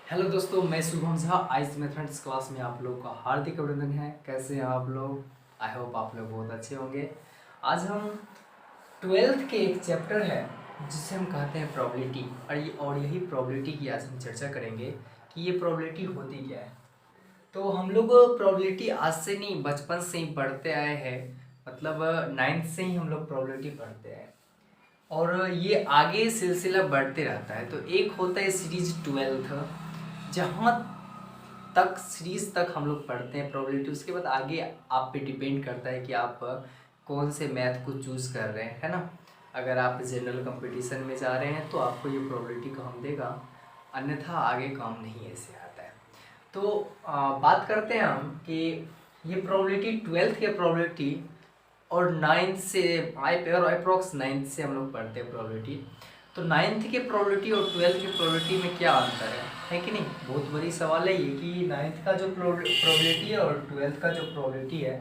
Hello दोस्तों, मैं शुभम झा। आज मैथमेटिक्स क्लास में आप लोग का हार्दिक अभिनंदन है। कैसे हैं आप लोग? आई होप आप लोग बहुत अच्छे होंगे। आज हम ट्वेल्थ के एक चैप्टर है जिसे हम कहते हैं प्रोबेबिलिटी, और यही प्रोबेबिलिटी की आज हम चर्चा करेंगे कि ये प्रोबेबिलिटी होती क्या है। तो हम लोग प्रोबेबिलिटी आज से नहीं, बचपन से ही पढ़ते आए हैं। मतलब नाइन्थ से ही हम लोग प्रोबेबिलिटी पढ़ते हैं और ये आगे सिलसिला बढ़ते रहता है। तो एक होता है सीरीज ट्वेल्थ, जहाँ तक सीरीज तक हम लोग पढ़ते हैं प्रोबेबिलिटी। उसके बाद आगे आप पे डिपेंड करता है कि आप कौन से मैथ को चूज़ कर रहे हैं, है ना। अगर आप जनरल कंपटीशन में जा रहे हैं तो आपको ये प्रोबेबिलिटी काम देगा, अन्यथा आगे काम नहीं ऐसे आता है। तो बात करते हैं हम कि ये प्रोबेबिलिटी ट्वेल्थ के प्रोबेबिलिटी और नाइन्थ से अप्रॉक्स नाइन्थ से हम लोग पढ़ते हैं प्रोबेबिलिटी। तो नाइन्थ के प्रोबेबिलिटी और ट्वेल्थ के प्रोबेबिलिटी में क्या अंतर है कि नहीं। बहुत बड़ी सवाल है ये कि नाइन्थ का जो प्रोबेबिलिटी है और ट्वेल्थ का जो प्रोबेबिलिटी है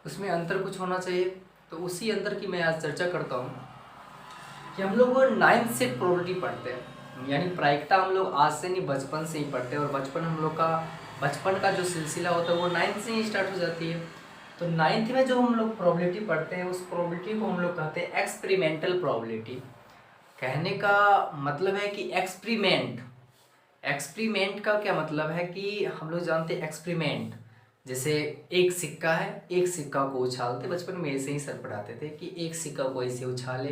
उसमें अंतर कुछ होना चाहिए। तो उसी अंतर की मैं आज चर्चा करता हूँ कि हम लोग नाइन्थ से प्रोबेबिलिटी पढ़ते हैं, यानी प्रायिकता हम लोग आज से नहीं बचपन से ही पढ़ते हैं। और बचपन का जो सिलसिला होता है वो नाइन्थ से ही स्टार्ट हो जाती है। तो नाइन्थ में जो हम लोग प्रोबेबिलिटी पढ़ते हैं उस प्रोबेबिलिटी को हम लोग कहते हैं एक्सपेरिमेंटल प्रोबेबिलिटी। कहने का मतलब है कि एक्सपेरिमेंट। एक्सपेरिमेंट का क्या मतलब है कि हम लोग जानते हैं एक्सपेरिमेंट, जैसे एक सिक्का है, एक सिक्का को उछालते, बचपन में ऐसे ही सर पढ़ाते थे कि एक सिक्का को ऐसे उछाले।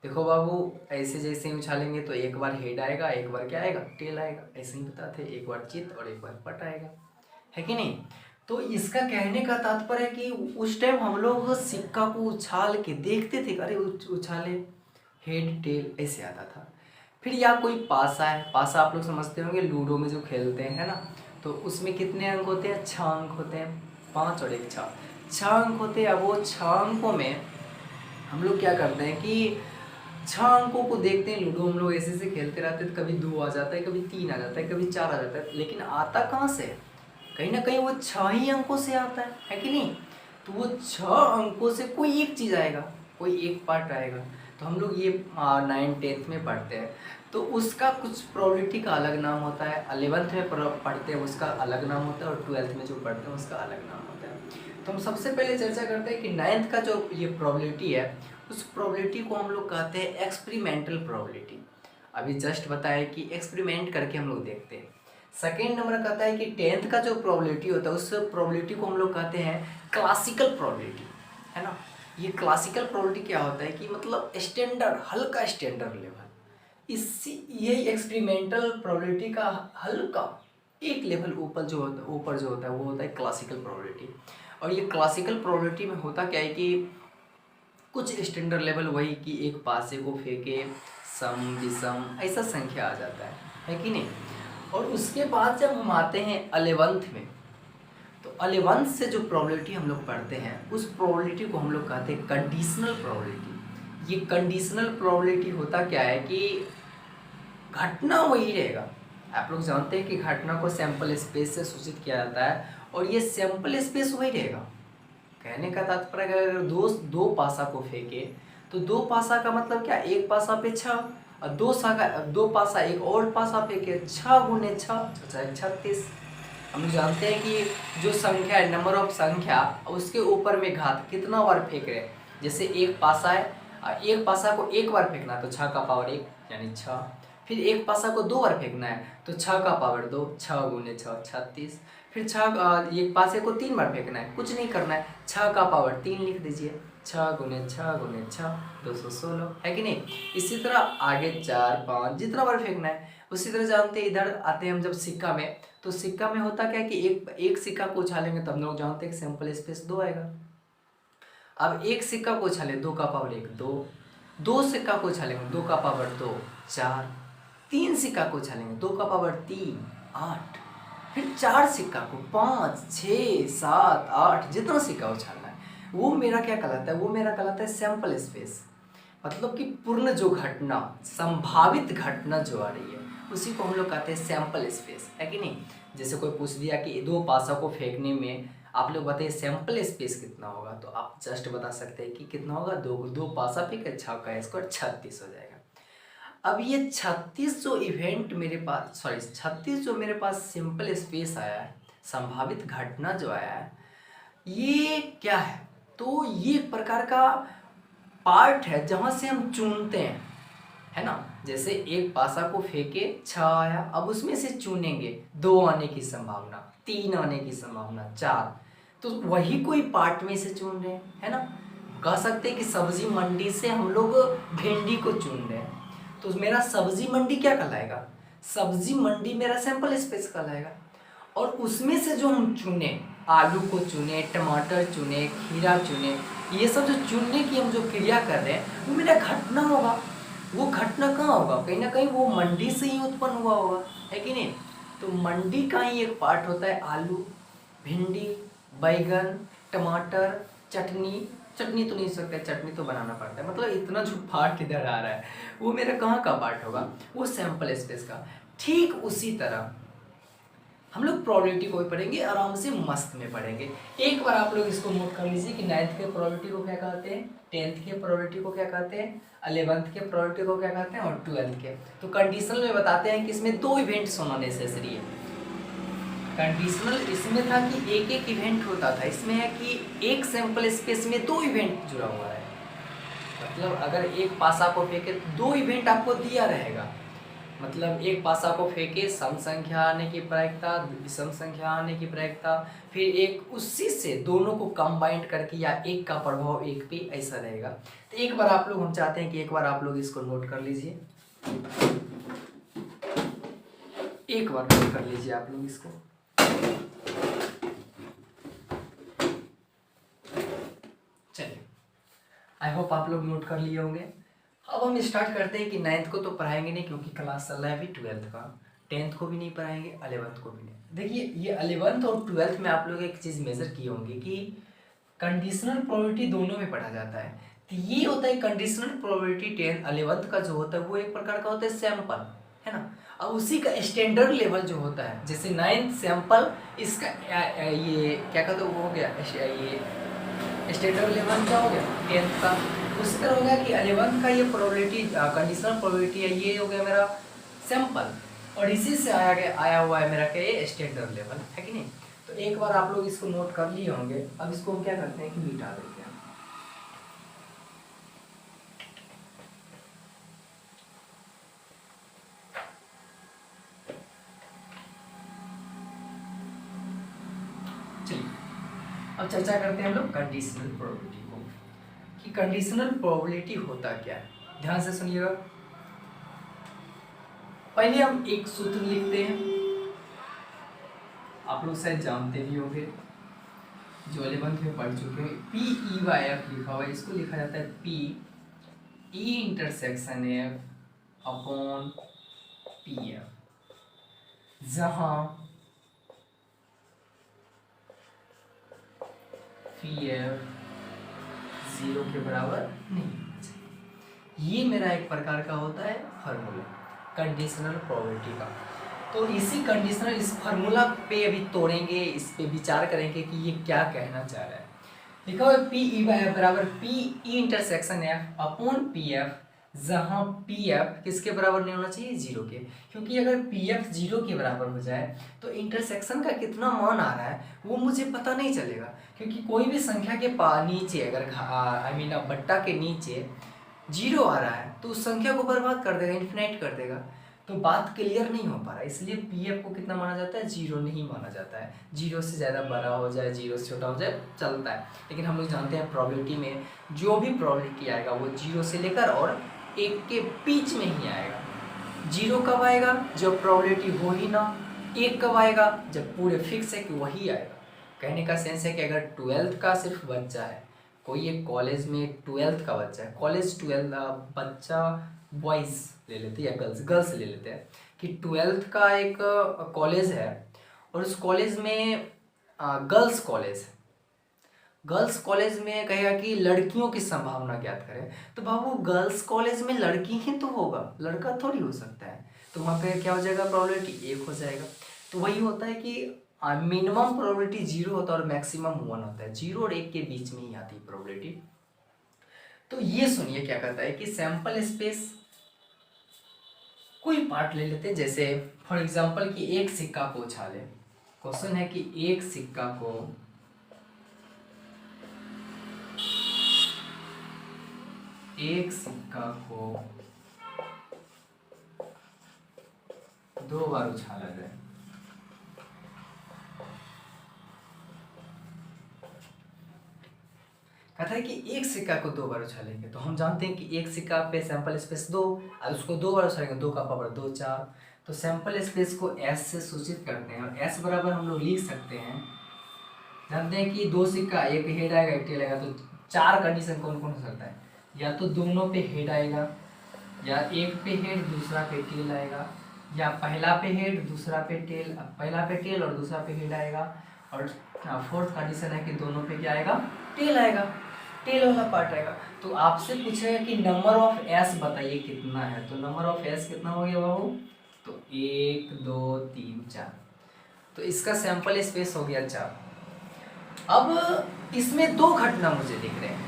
देखो बाबू, ऐसे जैसे ही उछालेंगे तो एक बार हेड आएगा, एक बार क्या आएगा, टेल आएगा। ऐसे ही बताते, एक बार चित और एक बार पट आएगा, है कि नहीं। तो इसका कहने का तात्पर्य है कि उस टाइम हम लोग सिक्का को उछाल के देखते थे, अरे उछाले, हेड टेल ऐसे आता था। फिर या कोई पासा है, पासा आप लोग समझते होंगे, लूडो में जो खेलते हैं, है ना। तो उसमें कितने अंक होते हैं? 6 अंक होते हैं, 5 और 1 6, 6 अंक होते हैं। अब वो 6 अंकों में हम लोग क्या करते हैं कि 6 अंकों को देखते हैं। लूडो हम लोग ऐसे ऐसे खेलते रहते हैं, कभी 2 आ जाता है, कभी 3 आ जाता है, कभी 4 आ जाता है, लेकिन आता कहाँ से? कहीं ना कहीं वो 6 ही अंकों से आता है कि नहीं। तो वो 6 अंकों से कोई एक चीज़ आएगा, कोई एक पार्ट आएगा। तो हम लोग ये 9th-10th में पढ़ते हैं। तो उसका कुछ प्रोबेबिलिटी का अलग नाम होता है, 11th में पढ़ते हैं उसका अलग नाम होता है, और 12th में जो पढ़ते हैं उसका अलग नाम होता है। तो हम सबसे पहले चर्चा करते हैं कि 9th का जो ये प्रोबेबिलिटी है उस प्रोबेबिलिटी को हम लोग कहते हैं एक्सपेरिमेंटल प्रोबेबिलिटी। अभी जस्ट बताया कि एक्सपेरिमेंट करके हम लोग देखते हैं। सेकेंड नंबर कहता है कि 10th का जो प्रोबेबिलिटी होता है उस प्रोबेबिलिटी को हम लोग कहते हैं क्लासिकल प्रोबेबिलिटी, है ना। ये क्लासिकल प्रोबेबिलिटी क्या होता है कि मतलब स्टैंडर्ड, हल्का स्टैंडर्ड लेवल। इसी यही एक्सपेरिमेंटल प्रोबेबिलिटी का हल्का एक लेवल ऊपर जो होता है वो होता है क्लासिकल प्रोबेबिलिटी। और ये क्लासिकल प्रोबेबिलिटी में होता क्या है कि कुछ स्टैंडर्ड लेवल वही कि एक पासे को फेंके, सम विषम ऐसा संख्या आ जाता है कि नहीं। और उसके बाद जब हम आते हैं 11th में, तो 11th से जो प्रोबेबिलिटी हम लोग पढ़ते हैं उस प्रोबेबिलिटी को हम लोग कहते हैं कंडीशनल प्रोबेबिलिटी। ये कंडीशनल प्रोबेबिलिटी होता क्या है कि घटना वही रहेगा। आप लोग जानते हैं कि घटना को सैंपल स्पेस से सूचित किया जाता है और ये सैंपल स्पेस वही रहेगा। कहने का तात्पर्य अगर दो पासा को फेंके तो दो पासा का मतलब क्या, एक पासा पे 6 और दो पासा एक और पासा फेंके, 6 गुने 6 36। हम जानते हैं कि जो संख्या है, नंबर ऑफ संख्या, उसके ऊपर में घात कितना बार फेंक रहे हैं। जैसे एक पासा है, एक पासा को एक बार फेंकना तो 6 का पावर 1 यानी 6। फिर एक पासा को 2 बार फेंकना है तो 6 का पावर 2, 6 गुने 6 36। फिर एक पासे को 3 बार फेंकना है, कुछ नहीं करना है, 6 का पावर 3 लिख दीजिए, 6 गुने 6 गुने 6 216, है कि नहीं। इसी तरह आगे 4 5 जितना बार फेंकना है। उसी तरह जानते हैं, इधर आते हैं हम जब सिक्का में, तो सिक्का में होता क्या है कि एक सिक्का को उछालेंगे तब लोग जानते हैं कि सैंपल स्पेस 2 आएगा। अब एक सिक्का को उछाले, 2 का पावर 1 2, दो सिक्का को उछालेंगे 2 का पावर 2 4, 3 सिक्का को उछालेंगे 2 का पावर 3 8, फिर 4 सिक्का को 5 6 7 8, जितना सिक्का उछालना है वो मेरा क्या कहलाता है, वो मेरा कहलाता है सैंपल स्पेस। मतलब कि पूर्ण जो घटना, संभावित घटना जो आ रही है उसी को हम लोग कहते हैं सैंपल स्पेस, है कि नहीं। जैसे कोई पूछ दिया कि दो पासा को फेंकने में आप लोग बताइए सैंपल स्पेस कितना होगा, तो आप जस्ट बता सकते हैं कि कितना होगा, दो पासा फेंके 6 का स्क्वायर 36 हो जाएगा। अब ये 36 जो इवेंट मेरे पास, सॉरी 36 जो मेरे पास सिंपल स्पेस आया है, संभावित घटना जो आया है, ये क्या है? तो ये एक प्रकार का पार्ट है जहाँ से हम चुनते हैं, है ना। जैसे एक पासा को फेंके 6 आया, अब उसमें से चुनेंगे 2 आने की संभावना, 3 आने की संभावना, 4, तो वही कोई पार्ट में से चुन रहे हैं, है ना। कह सकते हैं कि सब्जी मंडी से हम लोग भिंडी को चुन रहे हैं, तो मेरा सब्जी मंडी क्या कहलाएगा? सब्जी मंडी मेरा सैंपल स्पेस कहलाएगा। और उसमें से जो हम चुने, आलू को चुने, टमाटर चुने, खीरा चुने, ये सब जो चुनने की हम जो क्रिया कर रहे हैं वो मेरा घटना होगा। वो घटना कहाँ होगा? कहीं ना कहीं वो मंडी से ही उत्पन्न हुआ होगा, है कि नहीं। तो मंडी का ही एक पार्ट होता है आलू, भिंडी, बैगन, टमाटर, चटनी। चटनी तो नहीं सकते, चटनी तो बनाना पड़ता है, मतलब इतना जो पार्ट इधर आ रहा है वो मेरा कहाँ का पार्ट होगा? वो सैंपल स्पेस का। ठीक उसी तरह हम लोग प्रोबेबिलिटी को भी पढ़ेंगे, आराम से मस्त में पढ़ेंगे। एक बार आप लोग इसको नोट कर लीजिए कि 9th के प्रोबेबिलिटी को क्या कहते हैं, 10th के प्रोबेबिलिटी को क्या कहते हैं, 11th के प्रोबेबिलिटी को क्या कहते हैं और 12th के। तो कंडीशनल में बताते हैं कि इसमें 2 इवेंट्स होना नेसेसरी है। कंडीशनल इसमें था कि एक एक इवेंट होता था, इसमें है कि एक सैंपल स्पेस में 2 इवेंट जुड़ा हुआ है। मतलब अगर एक पासा को फेंके तो 2 इवेंट आपको दिया रहेगा। मतलब एक पासा को फेंके सम संख्या आने की प्रायिकता, विषम संख्या आने की प्रायिकता, फिर एक उसी से दोनों को कंबाइंड करके या एक का प्रभाव एक पे, ऐसा रहेगा। तो एक बार आप लोग, हम चाहते हैं कि एक बार आप लोग इसको नोट कर लीजिए, एक बार नोट कर लीजिए आप लोग इसको। चलिए, आई होप आप लोग नोट कर लिए होंगे। अब हम स्टार्ट करते हैं कि 9th को तो पढ़ाएंगे नहीं क्योंकि क्लास चल रहा है अभी 12th का, 10th को भी नहीं पढ़ाएंगे, 11th को भी नहीं। देखिए ये 11th और 12th में आप लोग एक चीज़ मेजर किए होंगे कि कंडीशनल प्रोबेबिलिटी दोनों में पढ़ा जाता है। तो ये होता है कंडीशनल प्रोबेबिलिटी 11th का जो होता है वो एक प्रकार का होता है सैंपल, है ना। अब उसी का स्टैंडर्ड लेवल जो होता है, जैसे 9th सैंपल, इसका ये क्या कहते हैं वो हो गया, ये स्टैंडर्ड लेवल क्या हो गया 10th का। उसी तरह हो गया कि 11th का ये प्रोबेबिलिटी, कंडीशनल प्रोबेबिलिटी है, ये हो गया मेरा सैंपल, और इसी से आया हुआ है मेरा क्या, ये स्टैंडर्ड लेवल, है कि नहीं। तो एक बार आप लोग इसको नोट कर लिए होंगे। अब इसको हम क्या करते हैं कि मिटा देते हैं। चलिए अब चर्चा करते हैं हम लोग कंडीशनल प्रोबेबिलिटी को, कि कंडीशनल प्रोबेबिलिटी होता क्या है। ध्यान से सुनिएगा। पहले हम एक सूत्र लिखते हैं, आप लोग शायद जानते भी होंगे, जो 11th में पढ़ चुके हैं। PE/F लिखा हुआ है, इसको लिखा जाता है PE∩F अपॉन PF, जहां PF 0 के बराबर नहीं होना चाहिए। ये मेरा एक प्रकार का होता है फार्मूला कंडीशनल प्रोबेबिलिटी का। तो इसी कंडीशनल, इस फार्मूला पे अभी तोड़ेंगे, इस पे विचार करेंगे कि ये क्या कहना चाह रहा है। लिखा हुआ है PE/F बराबर PE∩F अपॉन PF, जहाँ PF किसके बराबर नहीं होना चाहिए, 0 के। क्योंकि अगर PF 0 के बराबर हो जाए तो इंटरसेक्शन का कितना मान आ रहा है वो मुझे पता नहीं चलेगा। क्योंकि कोई भी संख्या के नीचे अगर बट्टा के नीचे 0 आ रहा है तो उस संख्या को बर्बाद कर देगा, इन्फिनाइट कर देगा। तो बात क्लियर नहीं हो पा रहा है, इसलिए PF को कितना माना जाता है, 0 नहीं माना जाता है। 0 से ज़्यादा बड़ा हो जाए, 0 से छोटा हो जाए चलता है, लेकिन हम लोग जानते हैं प्रोबेबिलिटी में जो भी प्रोबेबिलिटी आएगा वो 0 से लेकर और 1 के बीच में ही आएगा। 0 कब आएगा, जब प्रोबेबिलिटी हो ही ना। 1 कब आएगा, जब पूरे फिक्स है कि वही आएगा। कहने का सेंस है कि अगर 12th का सिर्फ बच्चा है, कोई एक कॉलेज में 12th का बच्चा है, कॉलेज 12 बच्चा बॉयज़ ले लेते हैं या गर्ल्स ले लेते हैं, कि 12th का एक कॉलेज है और उस कॉलेज में गर्ल्स कॉलेज है। गर्ल्स कॉलेज में कहेगा कि लड़कियों की संभावना ज्ञात करें, तो बाबू गर्ल्स कॉलेज में लड़की ही तो होगा, लड़का थोड़ी हो सकता है। तो वहाँ पे क्या हो जाएगा, प्रोबेबिलिटी 1 हो जाएगा। तो वही होता है कि मिनिमम प्रोबेबिलिटी 0 होता है और मैक्सिमम 1 होता है। 0 और 1 के बीच में ही आती है प्रोबेबिलिटी। तो ये सुनिए क्या कहता है कि सैंपल स्पेस कोई पार्ट ले लेते हैं, जैसे फॉर एग्जांपल कि एक सिक्का को उछाले। क्वेश्चन है कि एक सिक्का को दो बार उछाला जाए। कहता है कि एक सिक्का को दो बार उछालेंगे, तो हम जानते हैं कि एक सिक्का पे सैंपल स्पेस 2, और उसको दो बार उछालेंगे, 2 का पावर 2 4। तो सैंपल स्पेस को s से सूचित करते हैं, और s बराबर हम लोग लिख सकते हैं, जानते हैं कि दो सिक्का, एक हेड आएगा एक टेल आएगा, तो 4 कंडीशन कौन कौन हो सकता है, या तो दोनों पे हेड आएगा, या एक पे हेड दूसरा पे टेल आएगा, या पहला पे हेड दूसरा पे टेल, पहला पे टेल और दूसरा पे हेड आएगा, और फोर्थ कंडीशन है कि दोनों पे क्या आएगा, टेल आएगा, टेल वाला पार्ट आएगा। तो आपसे पूछेगा कि नंबर ऑफ एस बताइए कितना है, तो नंबर ऑफ एस कितना हो गया बाबू, तो 1 2 3 4, तो इसका सैंपल स्पेस हो गया 4। अब इसमें 2 घटना मुझे दिख रहे हैं,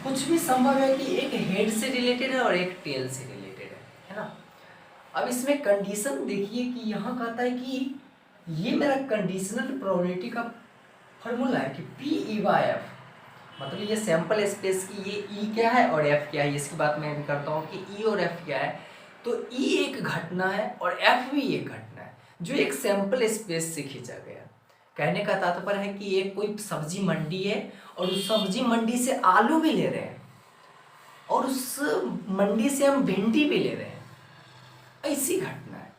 कुछ भी संभव है कि एक हेड से रिलेटेड है और एक टेल से रिलेटेड है ना। अब इसमें कंडीशन देखिए कि यहाँ कहता है कि ये मेरा कंडीशनल प्रोबेबिलिटी का फॉर्मूला है कि P/F, मतलब ये सैंपल स्पेस की ये E क्या है और F क्या है, इसकी बात मैं भी करता हूँ कि E और F क्या है। तो E एक घटना है और F भी एक घटना है जो एक सैंपल स्पेस से खींचा गया। कहने का तात्पर्य है कि एक कोई सब्जी मंडी है और उस सब्जी मंडी से आलू भी ले रहे हैं और उस मंडी से हम भिंडी भी ले रहे हैं, ऐसी घटना है।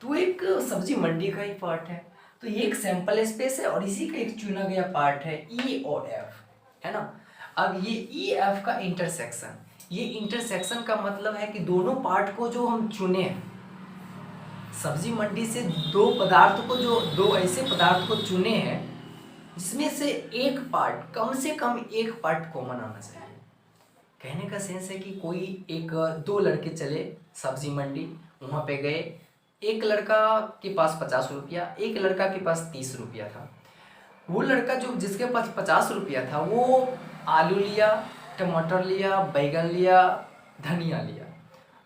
तो एक सब्जी मंडी का ही पार्ट है, तो ये एक सैंपल स्पेस है और इसी का एक चुना गया पार्ट है E और F, है ना। अब ये E F का इंटरसेक्शन, ये इंटरसेक्शन का मतलब है कि दोनों पार्ट को जो हम चुने हैं, सब्जी मंडी से दो पदार्थ को, जो दो ऐसे पदार्थ को चुने हैं जिसमें से एक पार्ट, कम से कम एक पार्ट कॉमन आना चाहिए। कहने का सेंस है कि कोई एक 2 लड़के चले सब्जी मंडी, वहाँ पे गए, एक लड़का के पास 50 रुपया, एक लड़का के पास 30 रुपया था। वो लड़का जो जिसके पास 50 रुपया था वो आलू लिया, टमाटर लिया, बैगन लिया, धनिया लिया,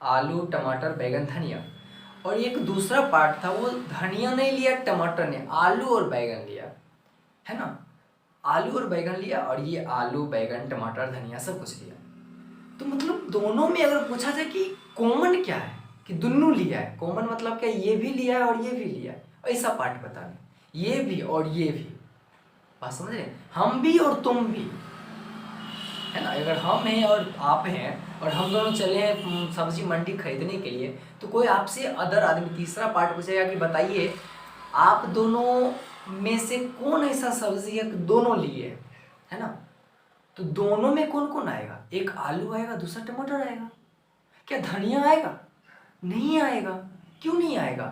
आलू टमाटर बैगन धनिया। और एक दूसरा पार्ट था, वो धनिया नहीं लिया, टमाटर ने, आलू और बैगन लिया, है ना। आलू और बैगन लिया, और ये आलू बैगन टमाटर धनिया सब कुछ लिया। तो मतलब दोनों में अगर पूछा जाए कि कॉमन क्या है, कि दोनों लिया है, कॉमन मतलब क्या, ये भी लिया है और ये भी लिया है, ऐसा पार्ट बताना, ये भी और ये भी, बात समझ रहे, हम भी और तुम भी, है ना। अगर हम हैं और आप हैं और हम दोनों चले हैं सब्जी मंडी खरीदने के लिए, तो कोई आपसे अदर आदमी तीसरा पार्ट पूछेगा कि बताइए आप दोनों में से कौन ऐसा सब्जी है दोनों लिए, है ना। तो दोनों में कौन कौन आएगा, एक आलू आएगा, दूसरा टमाटर आएगा, क्या धनिया आएगा, नहीं आएगा, क्यों नहीं आएगा।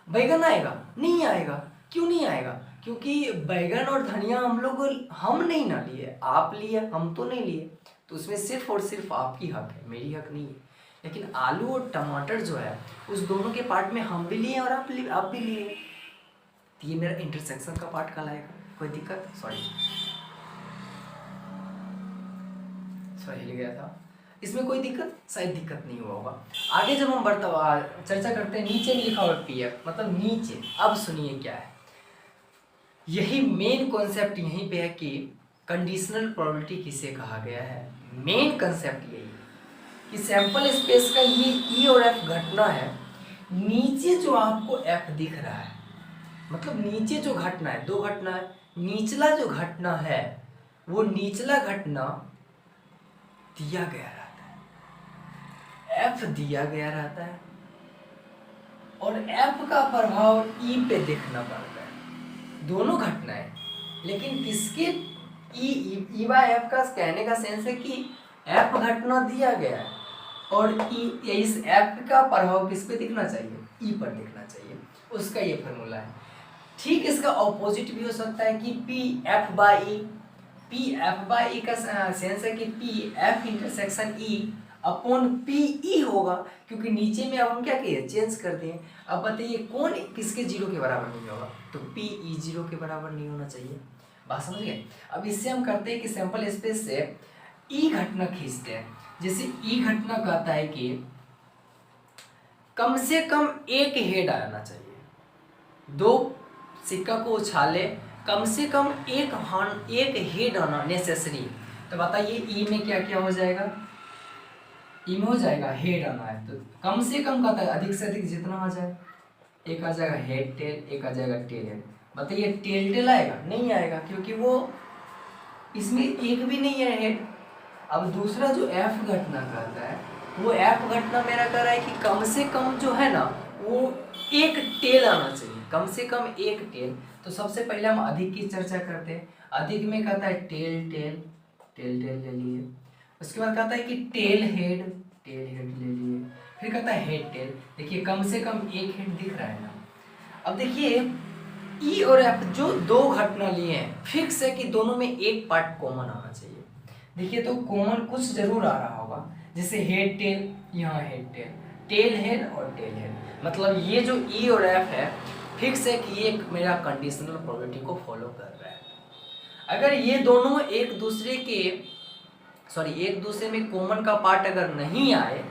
बैगन आएगा, नहीं आएगा, क्यों नहीं आएगा, क्योंकि बैगन और धनिया हम नहीं ना लिए, आप लिए, हम तो नहीं लिए, तो उसमें सिर्फ और सिर्फ आपकी हक है, मेरी हक नहीं है। लेकिन आलू और टमाटर जो है उस दोनों के पार्ट में हम भी लिए और आप भी लिए, तो ये मेरा इंटरसेक्शन का पार्ट कहलाएगा। कोई दिक्कत, सॉरी हिल गया था, इसमें कोई दिक्कत, शायद दिक्कत नहीं हुआ होगा। आगे जब हम चर्चा करते हैं, नीचे भी लिखा हुआ PF मतलब नीचे। अब सुनिए क्या है, यही मेन कॉन्सेप्ट यहीं पे है कि कंडीशनल प्रोबेबिलिटी किसे कहा गया है। मेन कंसेप्ट यही कि सैंपल स्पेस का ये E और F घटना है। नीचे जो आपको F दिख रहा है, मतलब नीचे जो घटना है, 2 घटना है, निचला जो घटना है वो निचला घटना दिया गया रहता है, F दिया गया रहता है, और F का प्रभाव E पे देखना पड़ता है। दोनों घटनाएं, लेकिन किसके E बाय F का कहने का सेंस है कि F घटना दिया गया है और इस F का प्रभाव किस पे दिखना चाहिए, E पर दिखना चाहिए, उसका ये फॉर्मूला है। ठीक इसका ऑपोजिट भी हो सकता है कि PF बाई E का सेंस है कि PF intersection E upon PE होगा, क्योंकि नीचे में अब हम क्या किए, चेंज कर दिए। अब बताइए कौन किसके 0 के बराबर नहीं होगा, तो PE 0 के बराबर नहीं होना चाहिए। बात समझ गए। अब इससे हम करते हैं कि सैंपल स्पेस से E घटना खींचते हैं। जैसे E घटना कहता है कि कम से कम एक हेड आना चाहिए। दो सिक्का को उछाले, कम से कम एक हेड आना नेसेसरी। तो बताइए ई में क्या क्या हो जाएगा, ई में हो जाएगा हेड आना है, तो कम से कम कहता है अधिक से अधिक जितना आ जाए। एक आ जाएगा हेड टेल, एक आ जाएगा टेल हेड। बताइए टेल टेल आएगा, नहीं आएगा, क्योंकि वो इसमें एक भी नहीं है हेड। अब दूसरा जो एफ घटना कहता है, वो एफ घटना मेरा कह रहा है कि कम से कम जो है ना वो एक टेल आना चाहिए, कम से कम एक टेल। तो सबसे पहले हम अधिक की चर्चा करते हैं। अधिक में कहता है टेल टेल, टेल टेल ले लिए। उसके बाद कहता है कि टेल हेड, टेल हेड ले लिए। फिर कहता है हेड टेल। देखिए कम से कम एक हेड दिख रहा है ना। अब देखिए ई और एफ जो दो घटना लिए हैं, फिक्स है कि दोनों में एक पार्ट कॉमन आना चाहिए। देखिए तो कॉमन कुछ जरूर आ रहा होगा, जैसे हेड टेल, यहाँ हेड टेल, टेल हेड और टेल हेड। मतलब ये जो ई और एफ है फिक्स है कि ये मेरा कंडीशनल प्रोबेबिलिटी को फॉलो कर रहा है। अगर ये दोनों एक दूसरे में कॉमन का पार्ट अगर नहीं आए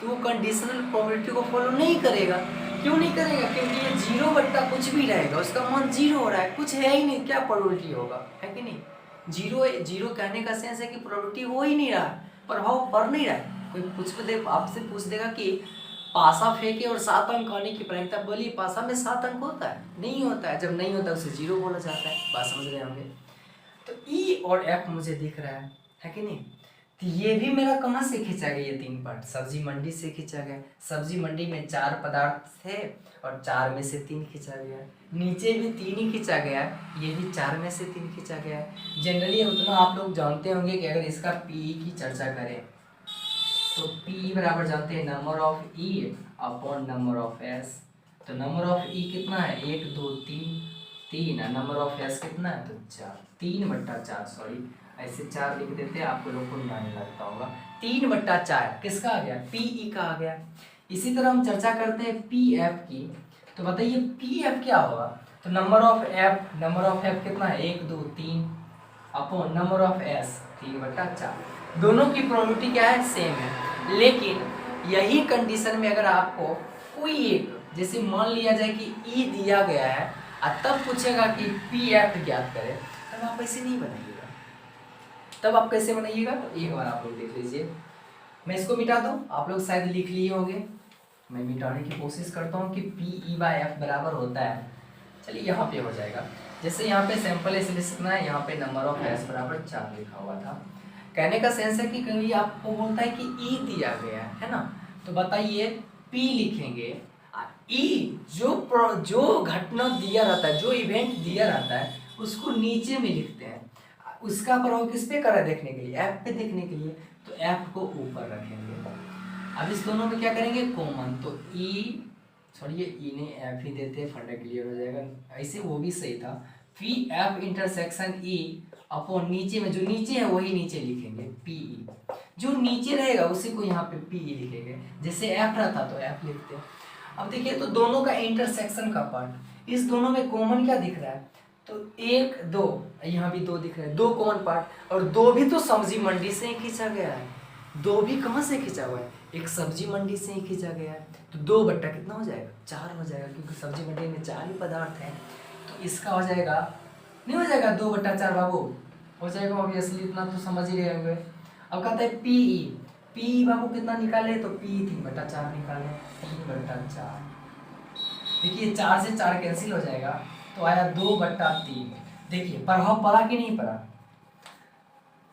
तो वो कंडीशनल प्रोबेबिलिटी को फॉलो नहीं करेगा। क्यों नहीं करेगा? क्योंकि ये 0 कुछ भी रहेगा, उसका मान 0 हो रहा है, कुछ है ही नहीं, क्या प्रोबेबिलिटी होगा, है कि नहीं। जीरो कहने का सेंस है कि प्रोबेबिलिटी हो ही नहीं रहा, प्रभाव पड़ नहीं रहा है। कोई आपसे पूछ देगा कि पासा फेंके और 7 अंक आने की प्रायिकता बोली, पासा में 7 अंक होता है? नहीं होता है। जब नहीं होता उसे 0 बोला जाता है। बात समझ रहे होंगे। तो ई और एफ मुझे दिख रहा है कि नहीं। तो ये भी मेरा कहाँ से खींचा गया, ये 3 पार्ट सब्जी मंडी से खींचा गया। सब्जी मंडी में 4 पदार्थ थे और 4 में से 3 खींचा गया। नीचे भी 3 ही खींचा गया, ये भी 4 में से 3 खींचा गया। जनरली उतना आप लोग जानते होंगे कि अगर इसका पी की चर्चा करें तो पी बराबर जानते हैं number of E upon number of S. तो नंबर ऑफ ई कितना है, 1 2 3 है। नंबर ऑफ एस कितना है, तो 4, 3/4 सॉरी, ऐसे 4 लिख देते हैं, आपको लोग को नहीं लगता होगा। 3/4 किसका आ गया, पी ई का आ गया। इसी तरह हम चर्चा करते हैं पी एफ की। तो बताइए पी एफ क्या होगा, तो नंबर ऑफ एफ कितना है, 1 2 3 अपॉन नंबर ऑफ एस 3/4। दोनों की प्रोबेबिलिटी क्या है, सेम है। लेकिन यही कंडीशन में अगर आपको कोई एक, जैसे मान लिया जाए कि ई दिया गया है और तब पूछेगा कि पी एफ ज्ञात करें, तब आप ऐसे नहीं बनाइएगा। तब आप कैसे बनाइएगा, तो एक बार आप लोग देख लीजिए। मैं इसको मिटा दूं, आप लोग शायद लिख लिए होंगे, मैं मिटाने की कोशिश करता हूँ कि पी ई बाय एफ बराबर होता है। चलिए यहाँ पे हो जाएगा। जैसे यहाँ पे सैंपल इसलिए लिखना है, यहाँ पे नंबर ऑफ एस बराबर 4 लिखा हुआ था। कहने का सेंस है कि कभी आपको बोलता है कि ई दिया गया है ना, तो बताइए पी लिखेंगे। ई जो घटना दिया रहता है, जो इवेंट दिया रहता है, उसको नीचे में लिखते हैं। उसका प्रभाव किस पे कर रहा है देखने के लिए, एफ पे देखने के लिए, तो एफ को ऊपर रखेंगे। अब इस दोनों में क्या करेंगे, कॉमन, तो ई सॉरी ये ई ने एफ ही देते हैं, फंडा क्लियर हो जाएगा। ऐसे वो भी सही था, P F intersection E upon नीचे में जो नीचे है वही नीचे लिखेंगे पी ई, जो नीचे रहेगा उसी को यहाँ पे पी ई लिखेंगे। जैसे एफ रहता तो एफ लिखते हैं। अब देखिए तो दोनों का इंटरसेक्शन का पार्ट, इस दोनों में कॉमन क्या दिख रहा है, तो 1 2, यहाँ भी 2 दिख रहा है, 2 कॉमन पार्ट, और 2 भी तो सब्जी मंडी से ही खींचा गया है। 2 भी कहाँ से खींचा हुआ है, एक सब्जी मंडी से ही खींचा गया है। तो 2 बट्टा कितना हो जाएगा, 4 हो जाएगा, क्योंकि सब्जी मंडी में 4 ही पदार्थ हैं। तो इसका हो जाएगा, नहीं हो जाएगा 2/4 बाबू, हो जाएगा ऑब्वियसली, इतना तो समझ ही रहे होंगे। अब कहते हैं पी बाबू कितना निकाले, तो पी 3/4 निकाले, 3/4। देखिए 4 से 4 कैंसिल हो जाएगा, तो आया 2/3। देखिए प्रभाव पड़ा कि नहीं पड़ा।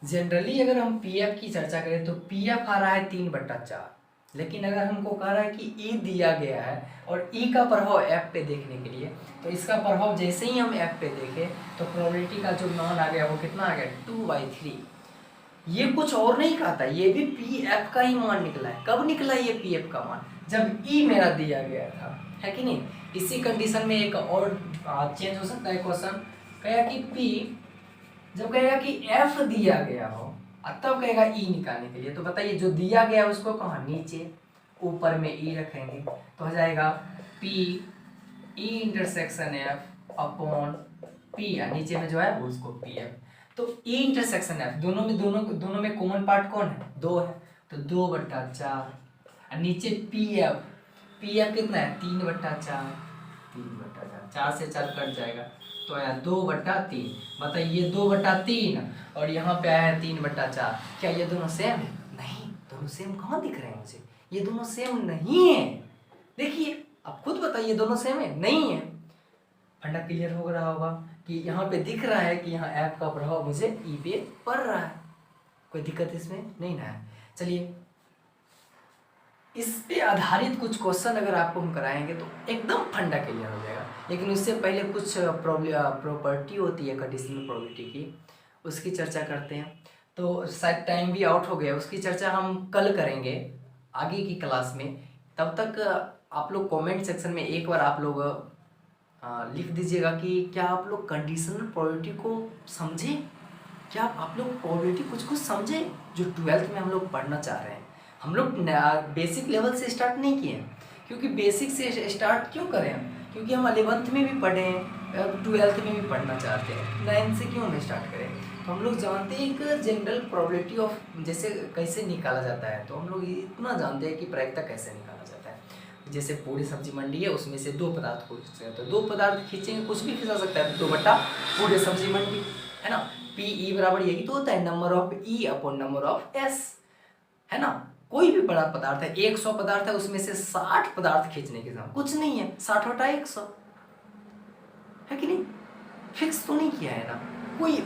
जनरली अगर हम पीएफ की चर्चा करें तो पीएफ आ रहा है 3/4, लेकिन अगर हमको कह रहा है कि ई दिया गया है और ई का प्रभाव एफ पे देखने के लिए, तो इसका प्रभाव जैसे ही हम एफ पे देखें तो प्रोबेबिलिटी का जो मान आ गया वो कितना आ गया, 2/3। ये कुछ और नहीं कहता, ये भी पी एफ का ही मान निकला है। कब निकला ये पी एफ का मान, जब ई मेरा दिया गया था, है कि नहीं। इसी कंडीशन में एक और चेंज हो सकता है क्वेश्चन, कहेगा कि पी, जब कहेगा कि एफ दिया गया हो तब कहेगा ई निकालने के लिए। तो बताइए जो दिया गया है उसको कहाँ, नीचे, ऊपर में ई रखेंगे, तो हो जाएगा P E intersection F upon P, नीचे में जो है उसको पी एफ। तो ई इंटरसेक्शन एफ, दोनों में कॉमन पार्ट कौन है, 2 है, तो 2/4, नीचे पी पी एफ कितना है 3/4, 3/4, 4 से 4 कट जाएगा तो आया 2/3। बताइए 2/3 और यहाँ पे आया है 3/4। क्या ये दोनों सेम है? नहीं, दोनों सेम कहाँ दिख रहे हैं मुझे? ये दोनों सेम नहीं है। देखिए आप खुद बताइए दोनों सेम है? नहीं है। फंडा क्लियर हो रहा होगा कि यहाँ पे दिख रहा है कि यहाँ ऐप का प्रभाव मुझे ई पे पड़ रहा है। कोई दिक्कत इसमें नहीं ना है। चलिए इस पे आधारित कुछ क्वेश्चन अगर आपको हम कराएंगे तो एकदम फंडा क्लियर हो जाएगा। लेकिन उससे पहले कुछ प्रॉपर्टी होती है कंडीशनल प्रोबेबिलिटी की, उसकी चर्चा करते हैं। तो शायद टाइम भी आउट हो गया, उसकी चर्चा हम कल करेंगे आगे की क्लास में। तब तक आप लोग कमेंट सेक्शन में एक बार आप लोग लिख दीजिएगा कि क्या आप लोग कंडीशनल प्रोबेबिलिटी को समझे, क्या आप लोग प्रोबेबिलिटी कुछ समझे जो 12th में हम लोग पढ़ना चाह रहे हैं। हम लोग बेसिक लेवल से स्टार्ट नहीं किए हैं, क्योंकि बेसिक से स्टार्ट क्यों करें हम, क्योंकि हम 11th में भी पढ़े हैं, 12th में भी पढ़ना चाहते हैं, 9th से क्यों हम स्टार्ट करें। तो हम लोग जानते हैं एक जनरल प्रोबेबिलिटी ऑफ जैसे कैसे निकाला जाता है, तो हम लोग इतना जानते हैं कि प्रायिकता कैसे निकाला जाता है। जैसे पूरी सब्जी मंडी है, उसमें से 2 पदार्थ को खींचते हैं, तो 2 पदार्थ खींचेंगे, कुछ भी खींचा सकता है, 2 बटा पूरी सब्जी मंडी है ना। पी ई बराबर यही तो होता है number of E upon number of S, है ना। कोई भी बड़ा पदार्थ है, 100 पदार्थ है, उसमें से 60 पदार्थ खींचने के साथ कुछ नहीं है, 60 बटा 100 है कि नहीं। फिक्स तो नहीं किया है ना कोई।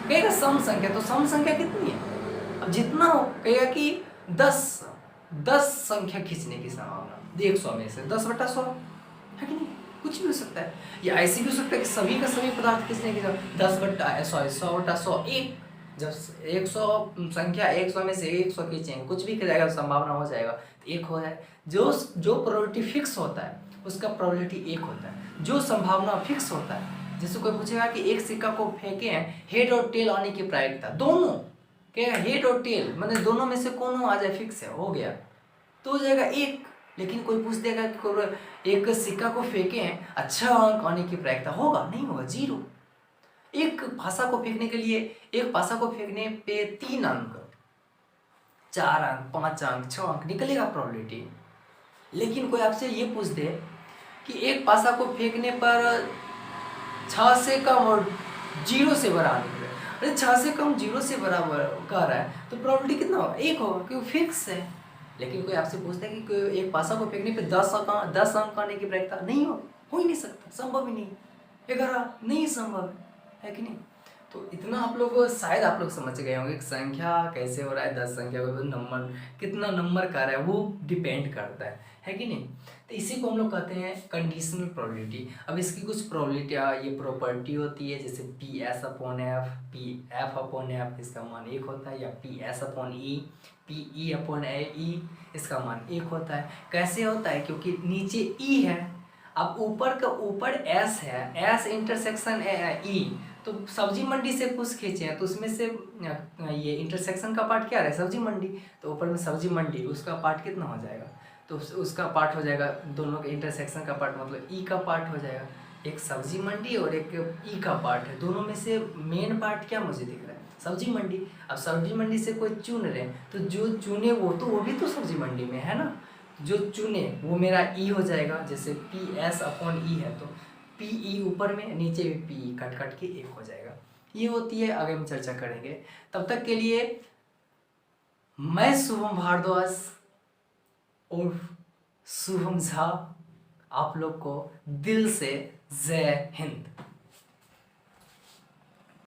कहेगा सम संख्या, तो सम संख्या कितनी है, अब जितना हो। कहेगा कि 10 संख्या खींचने की संभावना 100 में से 10/100 है कि नहीं। कुछ भी हो सकता है, या ऐसे भी हो सकता है कि सभी का सभी पदार्थ खींचने की 100/100 1। जब 100 संख्या 100 में से 100 खींचेंगे, कुछ भी जाएगा संभावना हो जाएगा, तो 1 हो जाए। जो प्रोबेबिलिटी फिक्स होता है उसका प्रोबेबिलिटी 1 होता है। जो संभावना फिक्स होता है, जैसे कोई पूछेगा कि एक सिक्का को फेंके हैं, हेड और टेल आने की प्रायिकता दोनों, क्या हेड और टेल मतलब दोनों में से कौन आ जाए, फिक्स है, हो गया तो हो जाएगा 1। लेकिन कोई पूछ देगा कि एक सिक्का को फेंके हैं, अच्छा अंक आने की प्रायिकता होगा, नहीं होगा, 0। एक पासा को फेंकने के लिए, एक पासा को फेंकने पे 3 अंक, 4 अंक, 5 अंक, 6 अंक निकलेगा प्रोबेबिलिटी। लेकिन कोई आपसे ये पूछ दे कि एक पासा को फेंकने पर 6 से कम और 0 से बड़ा निकले, अरे 6 से कम 0 से बराबर कह रहा है, तो प्रोबेबिलिटी कितना होगा, 1 होगा, क्योंकि फिक्स है। लेकिन कोई आपसे पूछता है कि एक पासा को फेंकने पे 10 अंक आने की प्रायिकता, नहीं हो ही नहीं सकता, संभव ही नहीं, 11 नहीं संभव है कि नहीं। तो इतना आप लोग शायद आप लोग समझ गए होंगे कि संख्या कैसे हो रहा है, 10 संख्या को नंबर कितना नंबर का रहा है वो डिपेंड करता है कि नहीं। तो इसी को हम लोग कहते हैं कंडीशनल प्रोबेबिलिटी। अब इसकी कुछ प्रोबेबिलिटियाँ, ये प्रॉपर्टी होती है, जैसे P S upon F, P F upon F इसका मान 1 होता है, या पी एस अपॉन ई, पी ई अपॉन ई इसका मान 1 होता है। कैसे होता है, क्योंकि नीचे ई है, अब ऊपर का ऊपर एस है, एस इंटरसेक्शन ई, तो सब्जी मंडी से कुछ खींचे हैं, तो उसमें से ये इंटरसेक्शन का पार्ट क्या है, सब्जी मंडी, तो ऊपर में सब्जी मंडी, उसका पार्ट कितना हो जाएगा, तो उसका पार्ट हो जाएगा, दोनों के इंटरसेक्शन का पार्ट मतलब ई का पार्ट हो जाएगा। एक सब्जी मंडी और एक ई का पार्ट है, दोनों में से मेन पार्ट क्या मुझे दिख रहा है, सब्जी मंडी। अब सब्जी मंडी से कोई चुन रहे हैं, तो जो चुने वो भी तो सब्जी मंडी में है ना, जो चुने वो मेरा ई हो जाएगा। जैसे पी एस अपॉन ई है, तो पी ई ऊपर में, नीचे भी पी कट कट के 1 हो जाएगा। ये होती है, आगे हम चर्चा करेंगे। तब तक के लिए मैं शुभम भारद्वाज और शुभम झा आप लोग को दिल से जय हिंद।